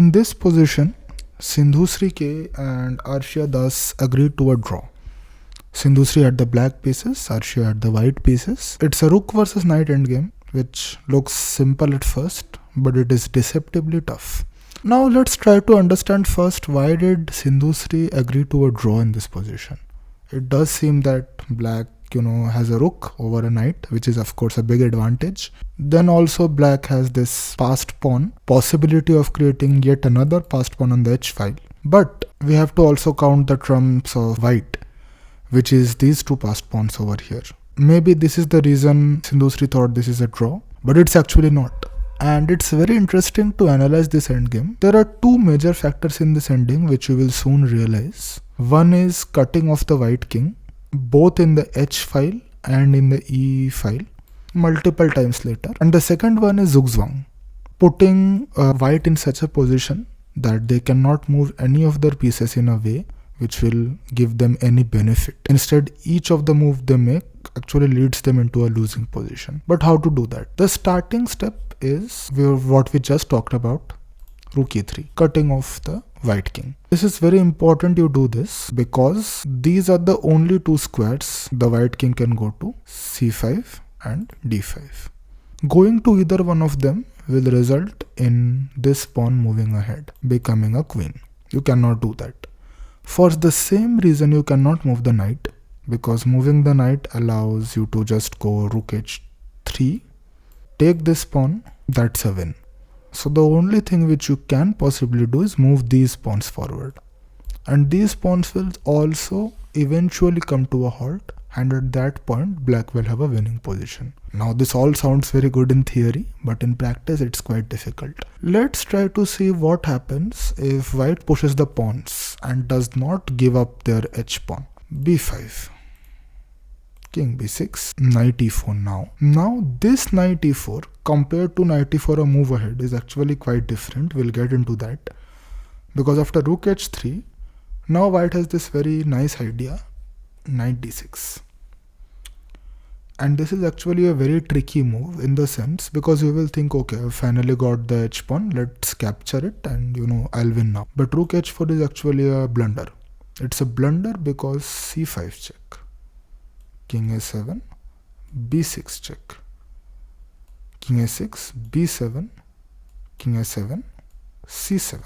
In this position, Sindhusree K and Arshiya thus agreed to a draw. Sindhusree had the black pieces, Arshiya had the white pieces. It's a rook versus knight endgame, which looks simple at first, but it is deceptively tough. Now let's try to understand first, why did Sindhusree agree to a draw in this position. It does seem that black has a rook over a knight, which is of course a big advantage. Then also black has this passed pawn, possibility of creating yet another passed pawn on the h file. But we have to also count the trumps of white, which is these two passed pawns over here. Maybe this is the reason Sindhusree thought this is a draw, but it's actually not. And it's very interesting to analyze this endgame. There are two major factors in this ending which you will soon realize. One is cutting off the white king, both in the h file and in the e file, multiple times later. And the second one is zugzwang, putting white in such a position that they cannot move any of their pieces in a way which will give them any benefit. Instead, each of the move they make actually leads them into a losing position. But how to do that? The starting step is what we just talked about, rook e3, cutting off the white king. This is very important you do this because these are the only two squares the white king can go to, c5 and d5. Going to either one of them will result in this pawn moving ahead, becoming a queen. You cannot do that. For the same reason you cannot move the knight, because moving the knight allows you to just go rook h3, take this pawn, that's a win. So the only thing which you can possibly do is move these pawns forward. And these pawns will also eventually come to a halt, and at that point black will have a winning position. Now this all sounds very good in theory, but in practice it's quite difficult. Let's try to see what happens if white pushes the pawns and does not give up their h pawn. b5, king b6, knight e4 now. Now this knight e4 compared to knight e4, a move ahead, is actually quite different. We'll get into that. Because after rook h3, now white has this very nice idea, knight d6. And this is actually a very tricky move in the sense, because you will think, okay, I finally got the h pawn, let's capture it and I'll win now. But rook h4 is actually a blunder. It's a blunder because c5 check, king a7, b6 check, king a6, b7, king a7, c7.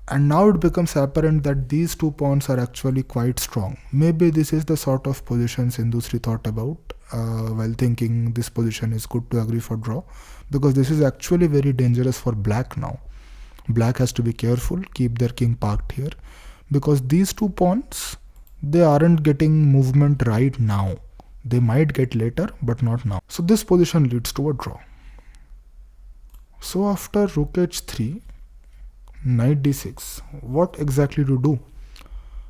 And now it becomes apparent that these two pawns are actually quite strong. Maybe this is the sort of position Sindhusree thought about while thinking this position is good to agree for draw, because this is actually very dangerous for black now. Black has to be careful, keep their king parked here, because these two pawns, they aren't getting movement right now. They might get later, but not now. So this position leads to a draw. So after rook h3, knight d6, what exactly to do?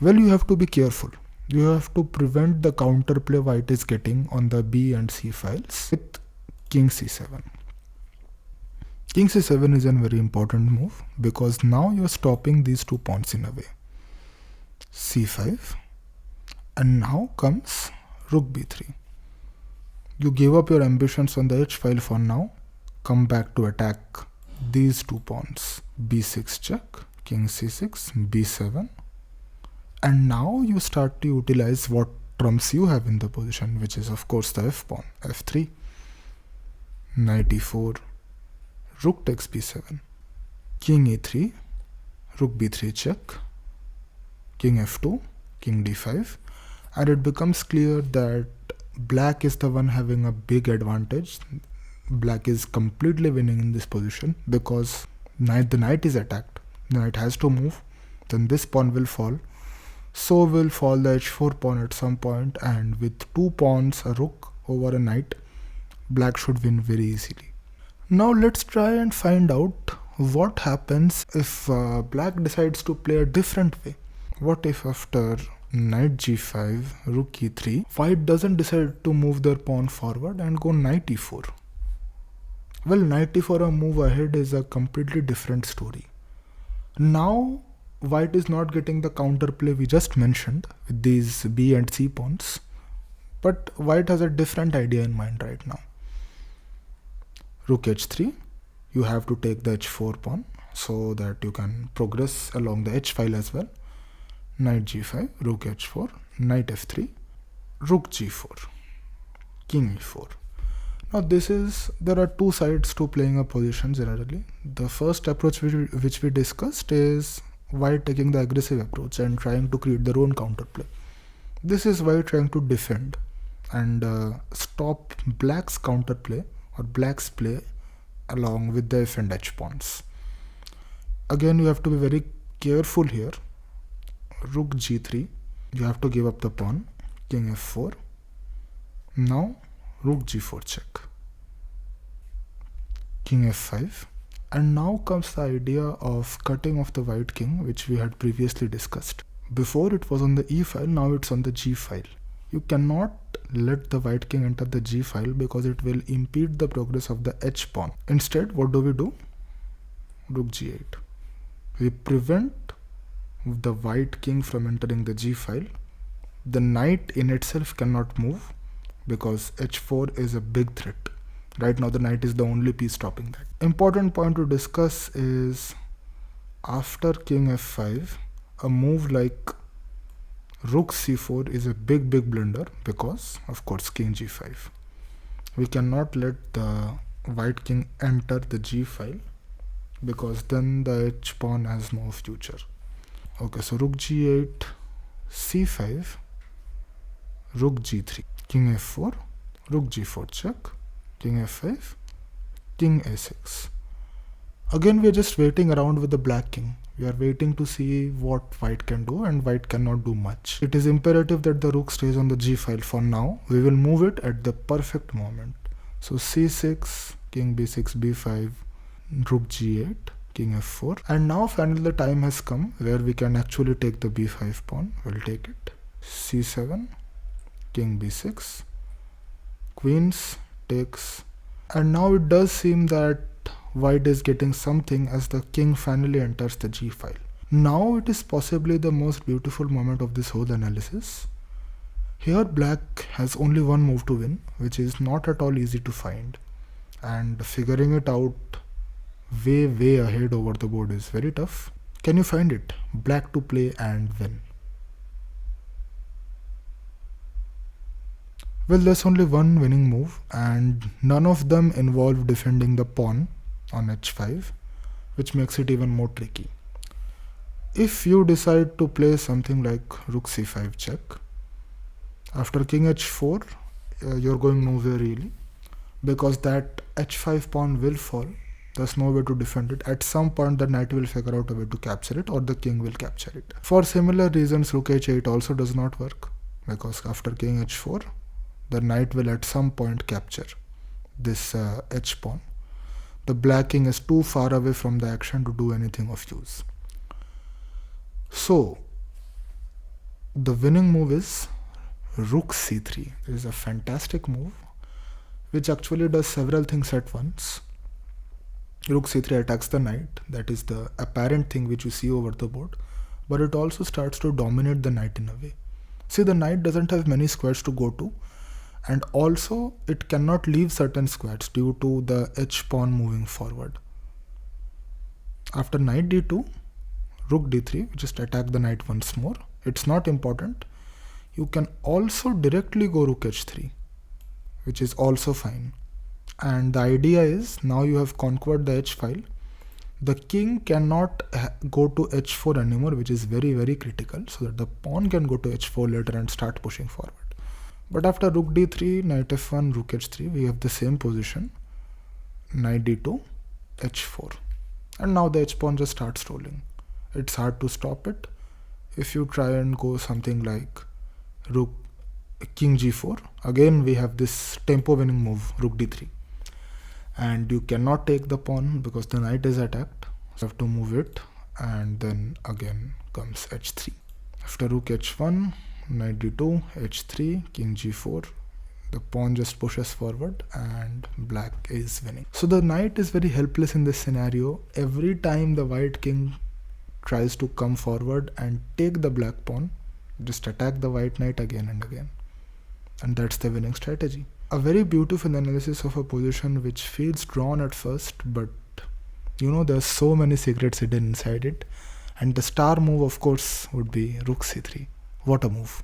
Well, you have to be careful. You have to prevent the counterplay white is getting on the b and c files with king c7. King c7 is a very important move because now you are stopping these two pawns in a way. c5, and now comes rook b3. You give up your ambitions on the h file for now, come back to attack these two pawns. b6 check, king c6, b7, and now you start to utilize what trumps you have in the position, which is of course the f pawn, f3, knight e4, rook takes b7, king e3, rook b3 check, king f2, king d5, and it becomes clear that black is the one having a big advantage. Black is completely winning in this position because the knight is attacked. The knight has to move, then this pawn will fall. So will fall the h4 pawn at some point, and with two pawns, a rook over a knight, black should win very easily. Now let's try and find out what happens if black decides to play a different way. What if after knight g5, rook e3, white doesn't decide to move their pawn forward and go knight e4? Well, knight e4, a move ahead, is a completely different story. Now white is not getting the counterplay we just mentioned with these b and c pawns, but white has a different idea in mind right now. Rook h3, you have to take the h4 pawn, so that you can progress along the h file as well. Knight g5, rook h4, knight f3, rook g4, king e4. Now there are two sides to playing a position generally. The first approach which we discussed is white taking the aggressive approach and trying to create their own counterplay. This is white trying to defend and stop black's counterplay or black's play along with the f and h pawns. Again, you have to be very careful here. Rook g3, you have to give up the pawn. King f4. Now rook g4 check. King f5. And now comes the idea of cutting off the white king, which we had previously discussed. Before it was on the e file, now it's on the g file. You cannot let the white king enter the g file because it will impede the progress of the h pawn. Instead, what do? Rook g8. We prevent the white king from entering the g file. The knight in itself cannot move because h4 is a big threat. Right now the knight is the only piece stopping that. Important point to discuss is after king f5, a move like rook c4 is a big blunder because of course king g5. We cannot let the white king enter the g file because then the h pawn has no future. Okay, so rook g8, c5, rook g3, king f4, rook g4 check, king f5, king a6. Again, we are just waiting around with the black king. We are waiting to see what white can do, and white cannot do much. It is imperative that the rook stays on the g file for now. We will move it at the perfect moment. So c6, king b6, b5, rook g8, king f4. And now finally the time has come where we can actually take the b5 pawn. We'll take it. c7, king b6, queens takes. And now it does seem that white is getting something as the king finally enters the g file. Now it is possibly the most beautiful moment of this whole analysis. Here black has only one move to win, which is not at all easy to find, and figuring it out way ahead over the board is very tough. Can you find it? Black to play and win. Well, there's only one winning move, and none of them involve defending the pawn on h5, which makes it even more tricky. If you decide to play something like rook c5 check, after king h4, you're going nowhere really, because that h5 pawn will fall. There's no way to defend it. At some point the knight will figure out a way to capture it, or the king will capture it. For similar reasons, rook h8 also does not work, because after king h4, the knight will at some point capture this h pawn. The black king is too far away from the action to do anything of use. So the winning move is rook c3. It is a fantastic move which actually does several things at once. Rook c3 attacks the knight. That is the apparent thing which you see over the board, but it also starts to dominate the knight in a way. See, the knight doesn't have many squares to go to, and also it cannot leave certain squares due to the h pawn moving forward. After knight d2, rook d3, we just attack the knight once more. It's not important. You can also directly go rook h3, which is also fine. And the idea is, now you have conquered the h file, the king cannot go to h4 anymore, which is very critical, so that the pawn can go to h4 later and start pushing forward. But after rook d3, knight f1, rook h3, we have the same position, knight d2, h4. And now the h pawn just starts rolling. It's hard to stop it. If you try and go something like king g4, again we have this tempo winning move, rook d3. And you cannot take the pawn because the knight is attacked. So you have to move it, and then again comes h3. After rook h1, knight d2, h3, king g4. The pawn just pushes forward and black is winning. So the knight is very helpless in this scenario. Every time the white king tries to come forward and take the black pawn, just attack the white knight again and again. And that's the winning strategy. A very beautiful analysis of a position which feels drawn at first, but You know, there's so many secrets hidden inside it. And the star move, of course, would be Rook c3. What a move.